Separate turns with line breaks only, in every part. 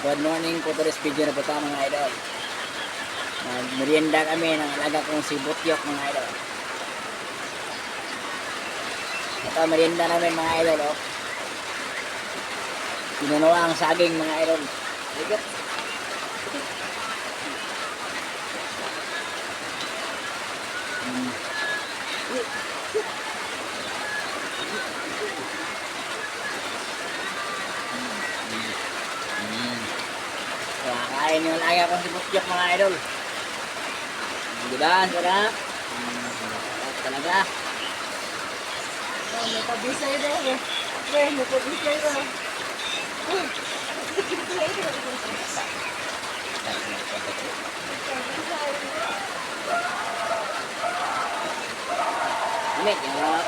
Good morning po, today's video na po tayo mga idol. Merienda kami ng alaga kong si Butyok mga idol. Ito merienda namin mga idol. Oh. Pinunuan ang saging mga idol. Ligot. Kain yung alaga kong si Butyok mga idol. Diba? Sarap. Talaga.
May pabisay daw eh. May pabisay daw.
Ulit, yun.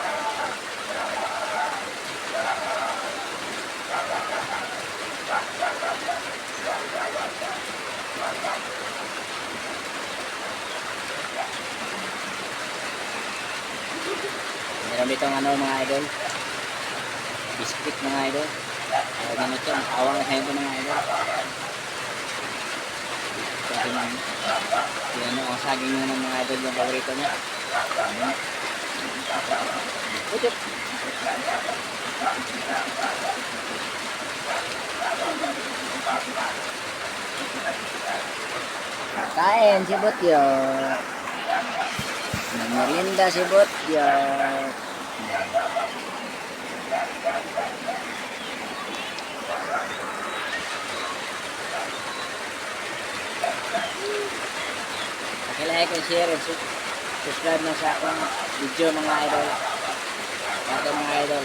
Meron ditong ano mga idol, biscuit mga idol. Ganito, awang sa ito mga idol. Kasi ano, ang saging nyo ng mga idol yung paborito niya. Utot. Kain si Butyok. Merienda si Butyok. Like and share and subscribe na sa akong video mga idol. Mga idol.